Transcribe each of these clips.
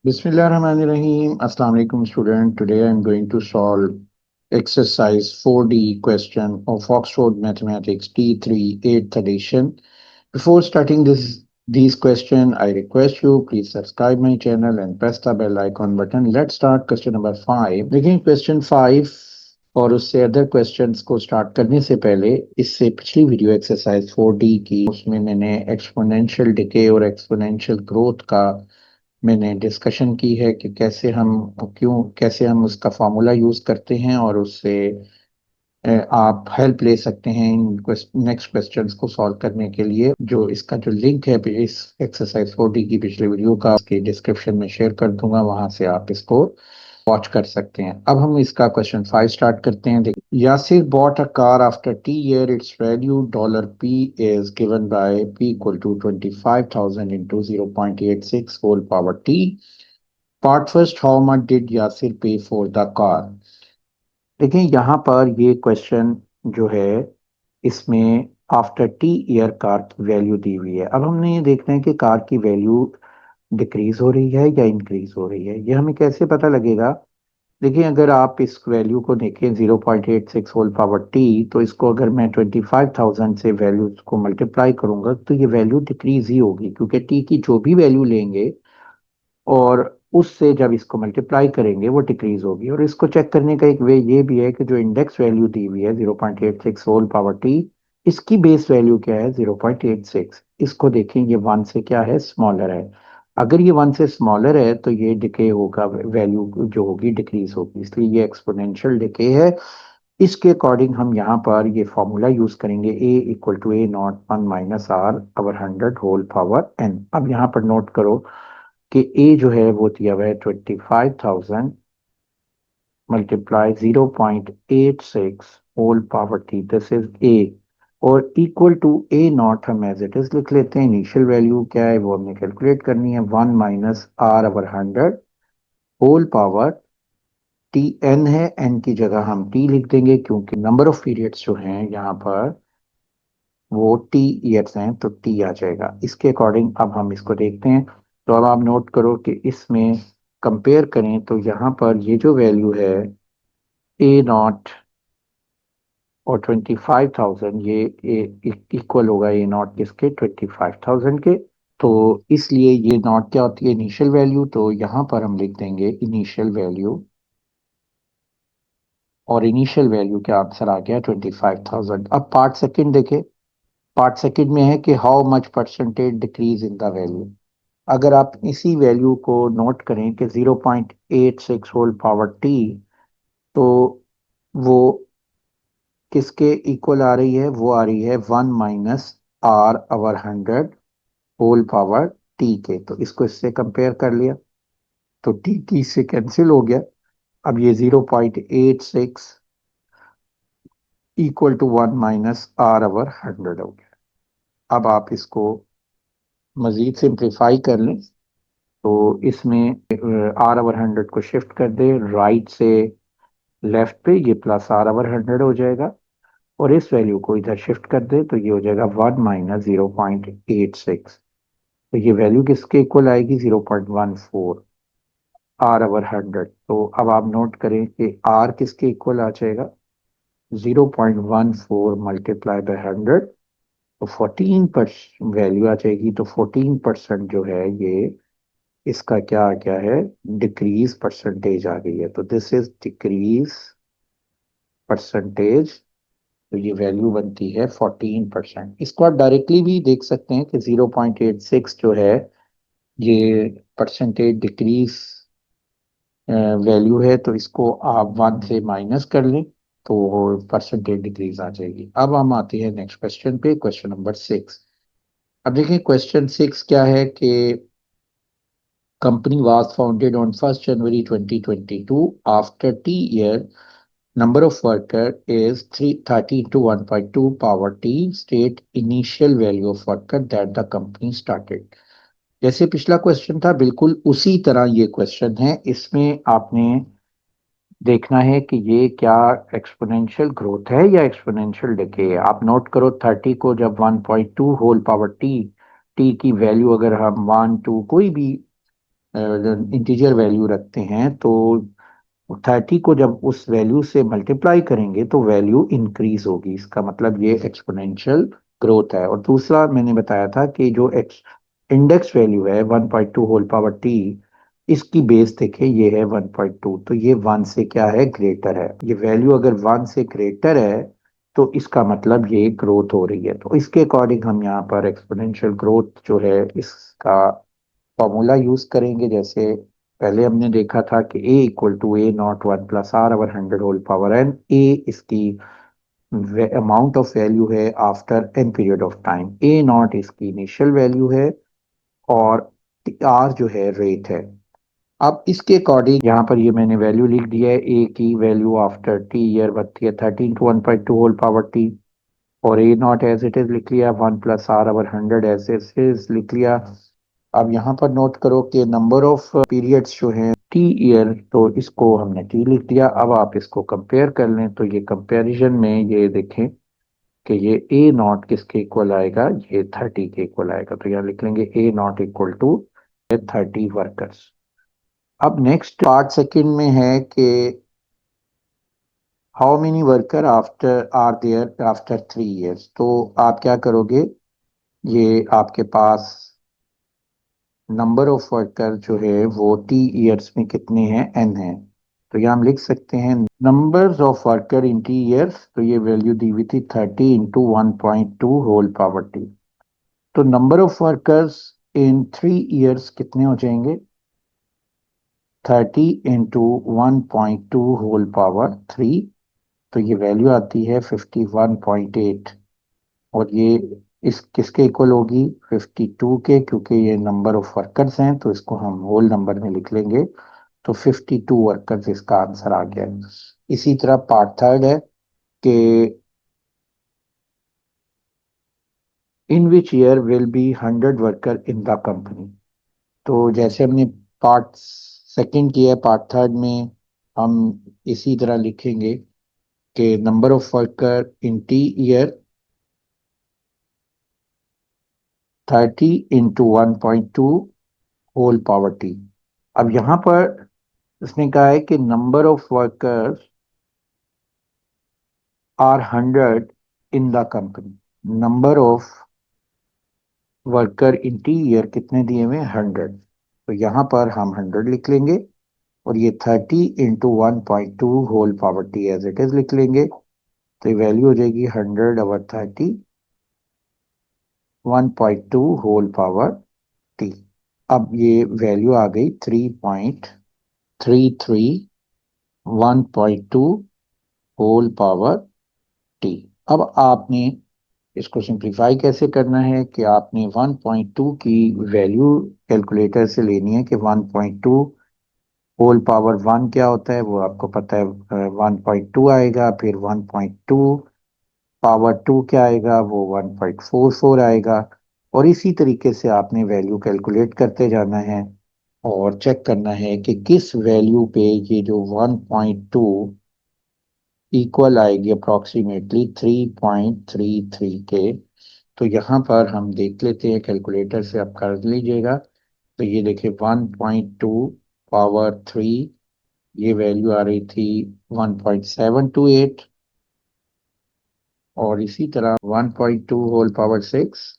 Bismillahirrahmanirrahim. Assalamu alaikum student. Today I am going to solve exercise 4D question of Oxford Mathematics T3 8th edition. Before starting these questions, I request you please subscribe my channel and press the bell icon button. Let's start question number 5. देखिए question 5 और उससे other questions को start करने से पहले इससे पिछली video exercise 4D की उसमें मैंने एक्सपोनेंशियल डिके और एक्सपोनेंशियल ग्रोथ का मैंने डिस्कशन की है कि कैसे हम उसका फार्मूला यूज करते हैं और उससे आप हेल्प ले सकते हैं इन नेक्स्ट क्वेश्चंस को सॉल्व करने के लिए। जो लिंक है इस एक्सरसाइज 4D की पिछले वीडियो का उसके डिस्क्रिप्शन में शेयर कर दूंगा, वहां से आप इसको वॉच कर सकते हैं। अब हम इसका क्वेश्चन 5 स्टार्ट करते हैं। देखिए, Yasir bought a car after t year, its value dollar p is given by p equal to 25,000 into 0.86 whole power t. Part first, how much did Yasir pay for the car. देखिए यहाँ पर ये question जो है इसमें आफ्टर टी ईयर कार की value दी हुई है। अब हमने ये देखना है कि कार की वैल्यू डिक्रीज हो रही है या इंक्रीज हो रही है। ये हमें कैसे पता लगेगा? देखिए, अगर आप इस वैल्यू को देखें 0.86 होल पावर टी, तो इसको अगर मैं 25,000 से वैल्यू को मल्टीप्लाई करूंगा तो ये वैल्यू डिक्रीज ही होगी, क्योंकि टी की जो भी वैल्यू लेंगे और उससे जब इसको मल्टीप्लाई करेंगे वो डिक्रीज होगी। और इसको चेक करने का एक वे ये भी है कि जो इंडेक्स वैल्यू दी हुई है 0.86 होल पावर टी, इसकी बेस वैल्यू क्या है? 0.86। इसको देखें, ये वन से क्या है? स्मॉलर है। अगर ये वन से स्मॉलर है तो ये डिके होगा, वैल्यू जो होगी डिक्रीज होगी, इसलिए ये एक्सपोनेंशियल डिके है। इसके अकॉर्डिंग हम यहाँ पर ये फॉर्मूला यूज करेंगे, A equal to A naught 1 - r/100 whole power n। अब यहाँ पर नोट करो कि ए जो है वो दिया हुआ है 25,000 multiply 0.86 whole power t, this is a. और इक्वल टू ए नॉट हम एज इट इज लिख लेते हैं। इनिशियल वैल्यू क्या है वो हमने कैलकुलेट करनी है, 1 - r/100 whole power t. N है, एन की जगह हम टी लिख देंगे क्योंकि नंबर ऑफ पीरियड्स जो हैं यहाँ पर वो टी ईयर्स हैं, तो टी आ जाएगा। इसके अकॉर्डिंग अब हम इसको देखते हैं। तो अब आप नोट करो कि इसमें कंपेयर करें तो यहाँ पर ये जो वैल्यू है ए नॉट और 25,000, ये इक्वल होगा ए नॉट किसके? 25,000 के। तो इसलिए ये नॉट क्या होती है? Initial value. तो यहाँ पर हम लिख देंगे इनिशियल वैल्यू, और इनिशियल वैल्यू का आंसर आ गया 25,000। अब पार्ट सेकंड देखें। पार्ट सेकंड में है कि how much percentage decrease in the value. अगर आप इसी वैल्यू को नोट करें कि 0.86 होल पावर टी, तो वो किसके इक्वल आ रही है? वो आ रही है 1 - r/100 होल पावर टी के। तो इसको इससे कंपेयर कर लिया तो टी टी से कैंसिल हो गया। अब ये 0.86 इक्वल टू 1 - r/100 हो गया। अब आप इसको मजीद सिंप्लीफाई कर लें तो इसमें r/100 को शिफ्ट कर दे राइट से लेफ्ट पे, ये प्लस r/100 हो जाएगा। और इस वैल्यू को इधर शिफ्ट कर दे तो ये हो जाएगा 1 - 0.86। तो ये वैल्यू किसके इक्वल आएगी? 0.14 r/100। तो अब आप नोट करें कि r किसके इक्वल आ जाएगा? 0.14 मल्टीप्लाई बाय 100, तो 14% वैल्यू आ जाएगी। तो 14% जो है ये इसका क्या आ गया है? डिक्रीज परसेंटेज आ गई है। तो दिस इज डिक्रीज परसेंटेज। तो ये वैल्यू बनती है 14%। इसको आप डायरेक्टली भी देख सकते हैं कि 0.86 जो है ये परसेंटेज डिक्रीज वैल्यू है, तो इसको आप 1 से माइनस कर लें तो परसेंटेज डिक्रीज आ जाएगी। अब हम आते हैं नेक्स्ट क्वेश्चन पे, क्वेश्चन नंबर 6। अब देखिए क्वेश्चन 6 क्या है कि company was founded on 1st January 2022. After T-year, number of worker is 330 into 1.2 power T. State initial value of worker that the company started. जैसे पिछला क्वेश्चन था बिल्कुल उसी तरह ये क्वेश्चन है। इसमें आपने देखना है कि ये क्या एक्सपोनेंशियल ग्रोथ है या एक्सपोनेंशियल डिके है। आप नोट करो 30 को जब 1.2 होल पावर टी, टी की वैल्यू अगर हम 1 2 कोई भी इंटीजर वैल्यू रखते हैं तो 30 को जब उस वैल्यू से मल्टीप्लाई करेंगे तो वैल्यू इंक्रीज होगी। इसका मतलब ये एक्सपोनेंशियल ग्रोथ है। और दूसरा मैंने बताया था कि जो इंडेक्स वैल्यू है 1.2 होल पावर टी, इसकी बेस देखे ये है 1.2, तो ये 1 से क्या है, ग्रेटर है। ये वैल्यू अगर 1 से ग्रेटर है तो इसका मतलब ये ग्रोथ हो रही है। तो इसके अकॉर्डिंग हम यहाँ पर एक्सपोनेंशियल ग्रोथ जो है इसका फॉर्मूला यूज करेंगे। जैसे पहले हमने देखा था कि A equal to A naught 1 + r/100 whole power n। A इसकी अमाउंट ऑफ वैल्यू है after n period of time, A naught इसकी इनिशियल वैल्यू है, और आर जो है रेट है। अब इसके अकॉर्डिंग यहाँ पर ये मैंने वैल्यू लिख दिया है। ए की वैल्यू आफ्टर टी ईयर बनती है 13 × 1.2 होल पावर टी, और ए नॉट एज इट इज लिख लिया, 1 + r/100 एज इट इज लिख लिया। अब यहाँ पर नोट करो कि नंबर ऑफ पीरियड्स जो हैं टी ईयर, तो इसको हमने टी लिख दिया। अब आप इसको कंपेयर कर लें तो ये कंपैरिजन में ये देखें कि ये ए नॉट किसके इक्वल आएगा, ये 30 के इक्वल आएगा। तो यहाँ लिख लेंगे a not equal to 30 workers. अब नेक्स्ट पार्ट सेकंड में है कि how many worker after are there after 3 years. तो आप क्या करोगे, ये आपके पास नंबर ऑफ वर्कर जो है वो टी ईयर्स में कितने हैं, एन है। तो यहाँ हम लिख सकते हैं numbers of worker in T years, तो ये वैल्यू दी हुई थी 30 × 1.2 होल पावर टी। तो number of workers in 3 years कितने हो जाएंगे, 30 × 1.2 होल पावर 3। तो ये वैल्यू आती है 51.8, और ये इस किसके इक्वल होगी, 52 के, क्योंकि ये नंबर ऑफ वर्कर्स हैं तो इसको हम होल नंबर में लिख लेंगे। तो 52 वर्कर्स इसका आंसर आ गया। इसी तरह पार्ट थर्ड है कि in which year will be 100 worker in the company. तो जैसे हमने पार्ट सेकंड किया है, पार्ट थर्ड में हम इसी तरह लिखेंगे कि number of worker in t year 30 × 1.2 whole power t. अब यहाँ पर उसने कहा है कि number of workers are 100 in the company. Number of worker in t year कितने दिए हुए, 100। तो यहाँ पर हम 100 लिख लेंगे, और ये 30 × 1.2 whole power t as it is लिख लेंगे। तो ये वैल्यू हो जाएगी 100/30, 1.2 होल पावर टी। अब ये वैल्यू आ गई 3.33, 1.2 होल पावर टी। अब आपने इसको सिंप्लीफाई कैसे करना है कि आपने 1.2 की वैल्यू कैलकुलेटर से लेनी है कि 1.2 होल पावर 1 क्या होता है, वो आपको पता है, 1.2 आएगा। फिर 1.2 पावर 2 क्या आएगा, वो 1.44 आएगा। और इसी तरीके से आपने वैल्यू कैलकुलेट करते जाना है और चेक करना है कि किस वैल्यू पे ये जो 1.2 इक्वल आएगी अप्रोक्सीमेटली 3.33 के। तो यहाँ पर हम देख लेते हैं, कैलकुलेटर से आप कर लीजिएगा। तो ये देखिए 1.2 पावर 3, ये वैल्यू आ रही थी 1.728। और इसी तरह 1.2 होल पावर 6,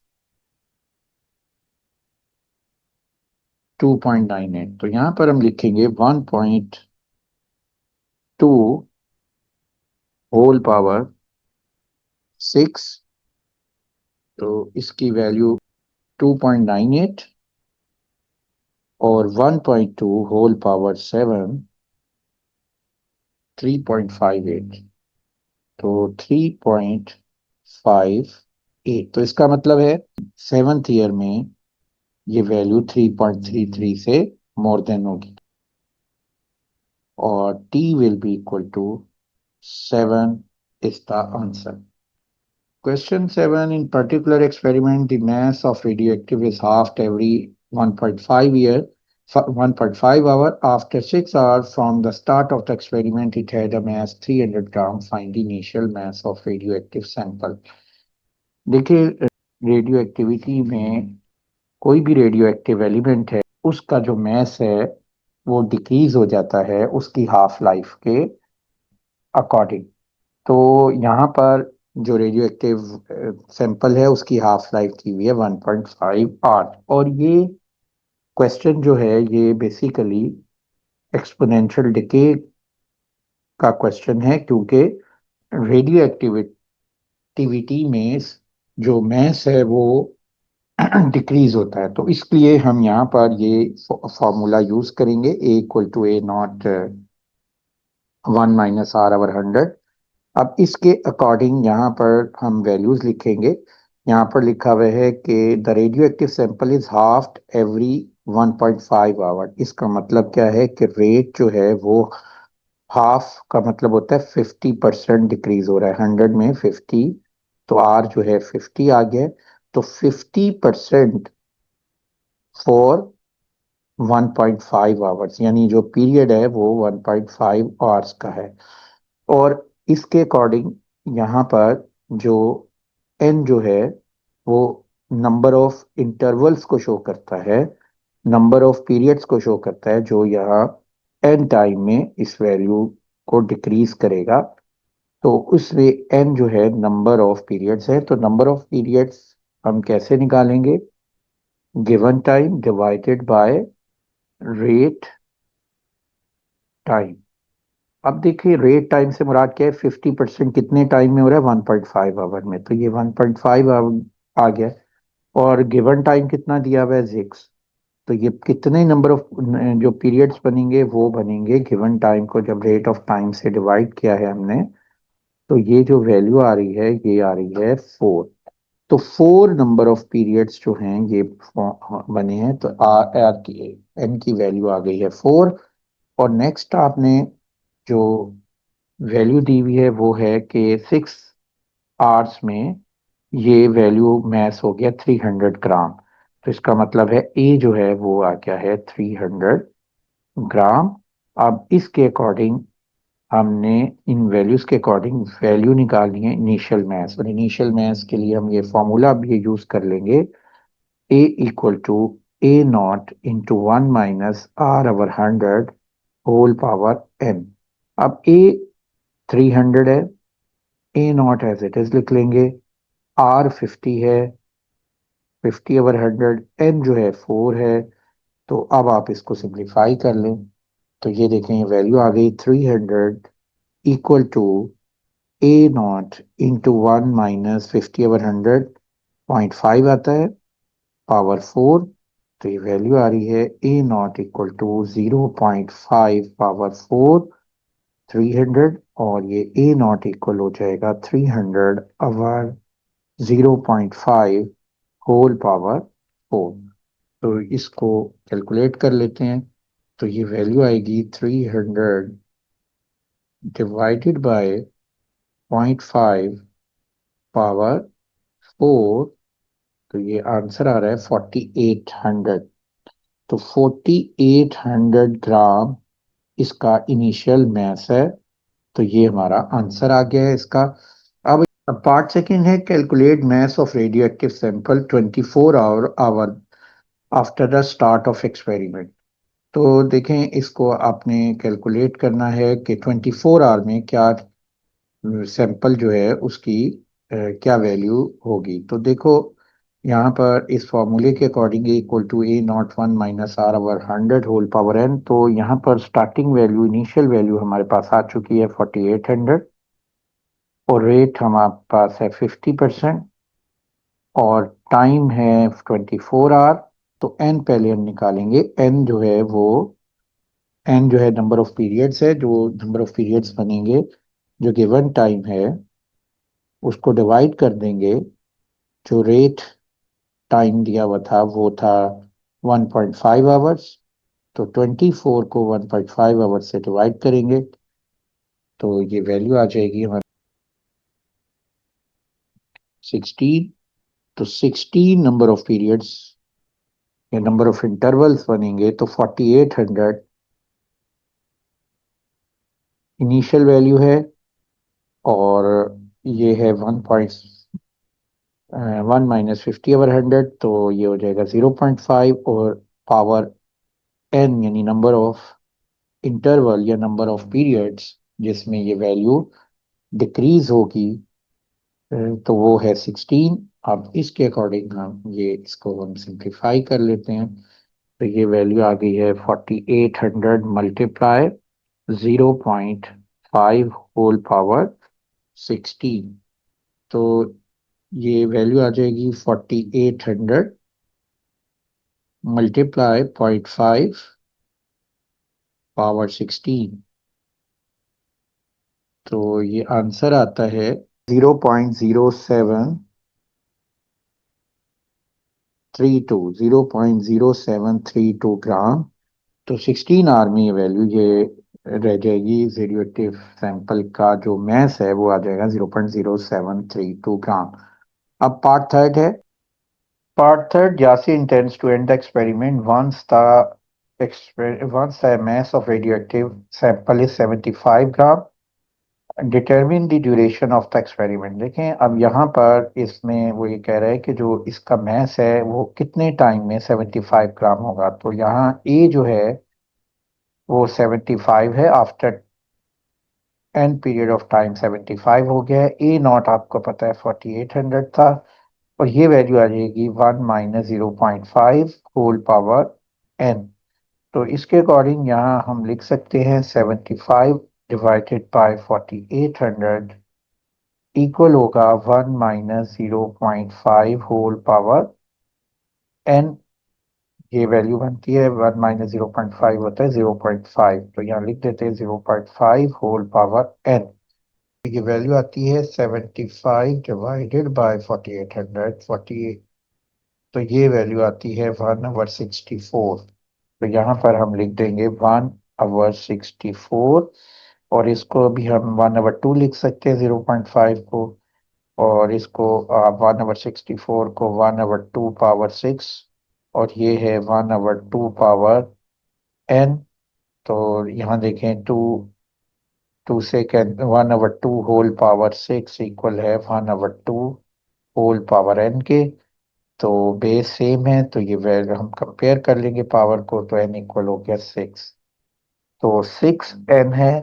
2.98। तो यहाँ पर हम लिखेंगे 1.2 होल पावर 6, तो इसकी वैल्यू 2.98, और 1.2 होल पावर 7, 3.58। तो 3.58, तो इसका मतलब है सेवन्थ ईयर में ये वैल्यू 3.33 से मोर देन होगी, और t will be equal to 7 is the answer. Question 7. In particular experiment, the mass of radioactive is halved every 1.5 hour. After 6 hours from the start of the experiment, it had a mass 300 grams. Find the initial mass of radioactive sample. देखिए, radio activity में कोई भी radio active element है उसका जो mess है वो decrease हो जाता है उसकी हाफ लाइफ के अकॉर्डिंग। तो यहाँ पर जो रेडियो एक्टिव सैंपल है उसकी हाफ लाइफ की हुई है 1.5 आवर। और ये क्वेश्चन जो है ये बेसिकली एक्सपोनेंशियल डिके का क्वेश्चन है, क्योंकि रेडियो एक्टिविटी में जो मैस है वो डिक्रीज होता है। तो इसलिए हम यहाँ पर ये फॉर्मूला यूज करेंगे, A = A0 1 - R/100। अब इसके अकॉर्डिंग यहाँ पर हम वैल्यूज लिखेंगे। यहाँ पर लिखा हुआ है कि the radioactive sample is halved every 1.5 hour. इसका मतलब क्या है कि रेट जो है वो हाफ का मतलब होता है 50% डिक्रीज हो रहा है। 100 में 50, तो आर जो है 50 आ गया है। तो 50% फॉर 1.5 आवर्स, यानी जो पीरियड है वो 1.5 आवर्स का है। और इसके अकॉर्डिंग यहाँ पर जो एन जो है वो नंबर ऑफ इंटरवल्स को शो करता है, नंबर ऑफ पीरियड्स को शो करता है, जो यहाँ एन टाइम में इस वैल्यू को डिक्रीज करेगा। तो उसमें एन जो है नंबर ऑफ पीरियड्स है। तो नंबर ऑफ पीरियड्स हम कैसे निकालेंगे? Given time divided by rate time. अब देखिए रेट टाइम से मुराद क्या है? 50% कितने टाइम में हो रहा है? 1.5 आवर में। तो ये 1.5 आवर आ गया। और गिवन टाइम कितना दिया हुआ है? 6। तो ये कितने नंबर ऑफ जो पीरियड्स बनेंगे वो बनेंगे गिवन टाइम को जब रेट ऑफ टाइम से डिवाइड किया है हमने। तो ये जो वैल्यू आ रही है ये आ रही है 4। तो 4 नंबर ऑफ पीरियड्स जो हैं ये बने हैं। तो आर आर की एन की वैल्यू आ गई है 4। और नेक्स्ट आपने जो वैल्यू दी हुई है वो है कि 6 आवर्स में ये वैल्यू मैस हो गया 300 ग्राम। तो इसका मतलब है ए जो है वो आ गया है 300 ग्राम। अब इसके अकॉर्डिंग हमने इन वैल्यूज के अकॉर्डिंग वैल्यू निकालनी है इनिशियल मैस। और इनिशियल मैस के लिए हम ये फॉर्मूला भी यूज कर लेंगे, A = A0 × 1 - R/100 whole power n। अब ए 300 है, A0 एज इट इज लिख लेंगे, R 50 है, 50/100, n जो है 4 है। तो अब आप इसको सिंप्लीफाई कर लें। तो ये देखें ये वैल्यू आ गई 300 = A0 × 1 - 50/100 0.5 आता है, पावर 4। तो ये वैल्यू आ रही है A0 = 0.5 पावर 4 300। और ये A0 इक्वल हो जाएगा 300/0.5 होल पावर 4। तो इसको कैलकुलेट कर लेते हैं। तो ये वैल्यू आएगी 300 डिवाइडेड बाय 0.5 पावर 4। तो ये आंसर आ रहा है 4800। तो 4800 ग्राम इसका इनिशियल मैस है। तो ये हमारा आंसर आ गया है इसका। अब पार्ट सेकंड है calculate mass of radio active sample 24 hour after the start of experiment. तो देखें इसको आपने कैलकुलेट करना है कि 24 आवर में क्या सैंपल जो है उसकी क्या वैल्यू होगी। तो देखो यहाँ पर इस फॉर्मूले के according A = A0 1 - R/100 whole power n। तो यहाँ पर स्टार्टिंग वैल्यू इनिशियल वैल्यू हमारे पास आ चुकी है 4800। और रेट हमारे पास है 50%। और टाइम है 24 आवर। तो एन पहले हम निकालेंगे। एन जो है वो एन जो है नंबर ऑफ पीरियड्स है, जो नंबर ऑफ पीरियड्स बनेंगे जो गिवन टाइम है उसको डिवाइड कर देंगे। जो रेट टाइम दिया हुआ था वो था 1.5 आवर्स। तो 24 को 1.5 आवर्स से डिवाइड करेंगे तो ये वैल्यू आ जाएगी हमारी 16। तो 16 नंबर ऑफ पीरियड्स या नंबर ऑफ इंटरवल्स बनेंगे। तो 4800 इनिशियल वैल्यू है। और ये है 1 - 50/100। तो ये हो जाएगा 0.5 और पावर एन यानी नंबर ऑफ इंटरवल या नंबर ऑफ पीरियड्स जिसमें ये वैल्यू डिक्रीज होगी, तो वो है 16। अब इसके अकॉर्डिंग हम सिंप्लीफाई कर लेते हैं। तो ये वैल्यू आ गई है 4800 मल्टीप्लाई 0.5 होल पावर 16। तो ये वैल्यू आ जाएगी 4800 मल्टीप्लाई 0.5 पावर 16। तो ये आंसर आता है 0.0732 ग्राम। तो 16 आर में ये वैल्यू ये रह जाएगी। रेडियोएक्टिव सैंपल का जो मैस है वो आ जाएगा 0.0732 ग्राम। अब पार्ट थर्ड है। Part third, Yasi intends to end the experiment once the mass of radioactive sample is 75 gram. Determine the duration of the experiment। देखें अब यहाँ पर इसमें वो ये कह रहा है कि जो इसका mass है वो कितने टाइम में 75 ग्राम होगा। तो यहाँ A जो है वो 75 है, after n period of time 75 हो गया है। ए नॉट आपको पता है 4800 था, और ये वैल्यू आ जाएगी 1 माइनस 0.5 होल पावर एन। तो इसके अकॉर्डिंग यहाँ हम लिख सकते हैं 75 डिवाइडेड बाय 4800 इक्वल होगा 1 माइनस 0.5 होल पावर एन। ये वैल्यू बनती है 1 माइनस 0.5 होता है 0.5, तो यहाँ लिख देते हैं 0.5 होल पावर एन। ये वैल्यू आती है 75 डिवाइडेड बाय 4800 48। तो ये वैल्यू आती है 1/64। तो यहाँ पर हम लिख देंगे 1/64, और इसको भी हम 1/2 लिख सकते हैं 0.5 को, और इसको 1/64 को 1/2 पावर 6, और ये है 1/2 पावर एन। तो यहाँ देखें 2 से कैन 1/2 होल पावर 6 इक्वल है 1/2 होल पावर एन के। तो बेस सेम है, तो ये वैल्यू हम कंपेयर कर लेंगे पावर को, तो एन इक्वल हो गया 6। तो 6 एन है।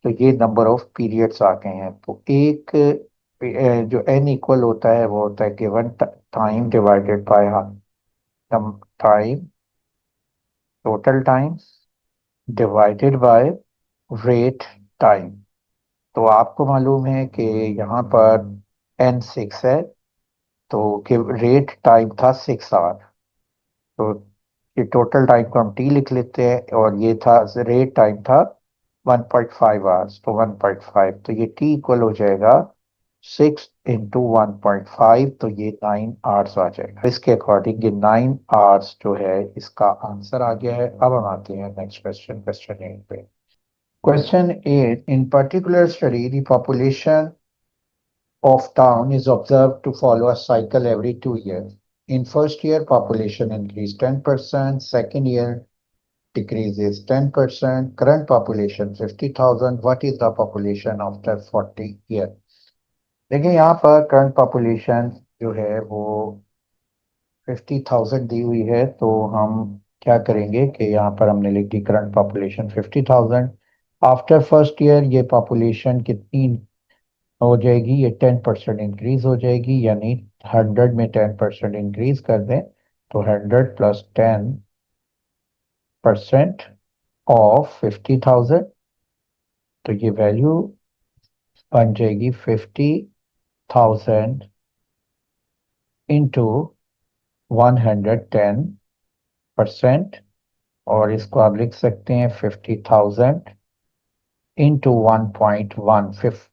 तो ये नंबर ऑफ पीरियड्स आ गए हैं। तो एक जो एन इक्वल होता है वो होता है given time divided by time, total time divided by rate time. तो आपको मालूम है कि यहाँ पर एन 6 है, तो रेट टाइम था 6 आवर। तो ये टोटल टाइम को हम टी लिख लेते हैं, और ये था रेट टाइम था 1.5 आवर्स, तो 1.5, तो ये टी इक्वल हो जाएगा 6 इंटू 1.5, तो ये 9 आवर्स आ जाएगा। इसके अकॉर्डिंग ये 9 आवर्स जो है इसका आंसर आ गया है। अब हम आते हैं नेक्स्ट क्वेश्चन, क्वेश्चन 8 पे। Question 8, in particular study the population of town is observed to follow a cycle every 2 years. In first year, population increased 10%, second year decreases 10%, current population 50,000. What is the population after 40 years? देखिए यहाँ पर current population जो है वो 50,000 दी हुई है, तो हम क्या करेंगे कि यहाँ पर हमने लिख दी current population 50,000। After first year ये पॉपुलेशन कितनी हो जाएगी, ये 10% इंक्रीज हो जाएगी, यानी 100 में 10% इंक्रीज कर दें तो 100 प्लस 10% ऑफ 50,000। तो ये वैल्यू बन जाएगी 50,000 इंटू 110%, और इसको आप लिख सकते हैं 50,000 इंटू 1.1।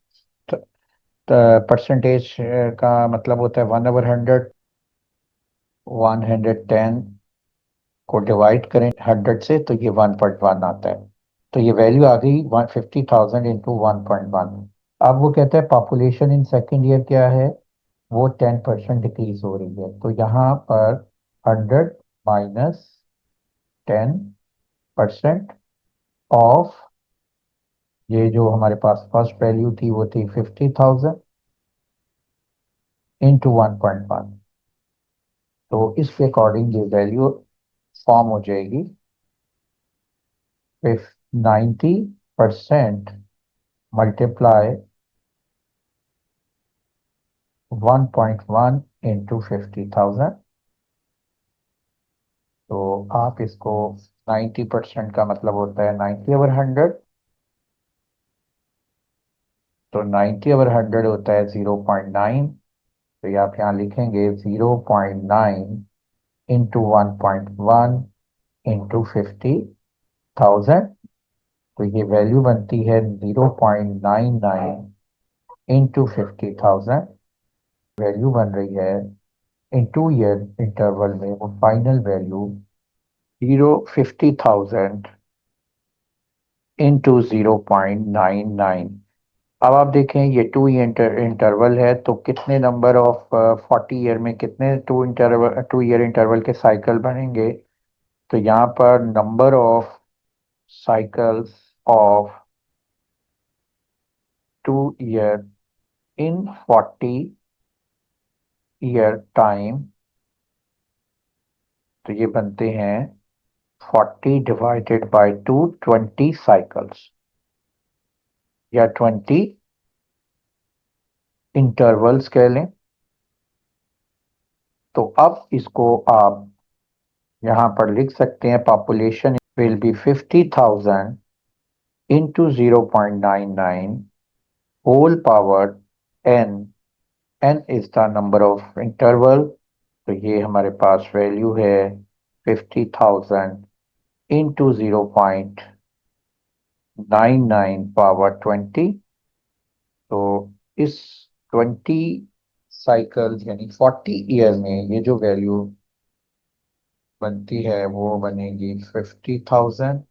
परसेंटेज का मतलब होता है 1/100। 110 को डिवाइड करें 100 से तो ये 1.1 आता है। तो ये वैल्यू आ गई 150,000 इंटू 1.1। अब वो कहता है पॉपुलेशन इन सेकेंड ईयर क्या है, वो 10% डिक्रीज हो रही है। तो यहाँ पर 100 माइनस 10% ऑफ ये जो हमारे पास फर्स्ट वैल्यू थी वो थी 50,000 इंटू 1.1। तो इसके अकॉर्डिंग ये वैल्यू फॉर्म हो जाएगी if 90% multiply 1.1 into 50,000, तो आप इसको 90% का मतलब होता है 90/100, तो 90/100 होता है 0.9। तो ये आप यहाँ लिखेंगे 0.9 इंटू 1.1 इंटू 50,000। तो ये वैल्यू बनती है 0.99 इंटू 50,000। वैल्यू बन रही है इन 2 ईयर इंटरवल में वो फाइनल वैल्यू 50,000 इंटू 0.99। अब आप देखें ये 2 ईयर इंटरवल है, तो कितने नंबर ऑफ 40 ईयर में कितने 2 ईयर इंटरवल के साइकिल बनेंगे। तो यहाँ पर number of cycles of 2 year in 40 year time, तो ये बनते हैं 40 डिवाइडेड बाई 2, 20 साइकिल्स या 20 इंटरवल्स कह लें। तो अब इसको आप यहाँ पर लिख सकते हैं population will be 50,000 into 0.99 whole power n। n is the number of interval, तो ये हमारे पास वैल्यू है 50,000 इंटू 0.99 पावर 20। तो इस 20 साइकिल यानी 40 ईयर में ये जो वैल्यू बनती है वो बनेगी 50,000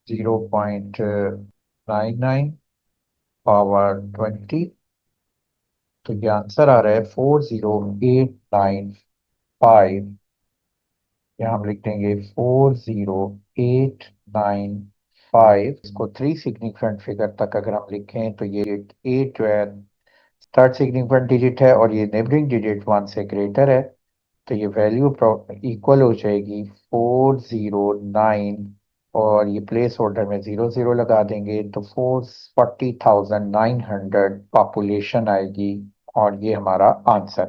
0.99 पावर 20। तो ये आंसर आ रहा है 40895। यहाँ हम लिख देंगे 40895। इसको 3 सिग्निफिकेंट फिगर तक अगर हम लिखें तो ये 8 जो है थर्ड सिग्निफिकेंट डिजिट है और ये नेबरिंग डिजिट 1 से ग्रेटर है। तो ये वैल्यू इक्वल हो जाएगी 409, और ये प्लेस होल्डर में 00 लगा देंगे तो 440,900 पॉपुलेशन आएगी, और ये हमारा आंसर है।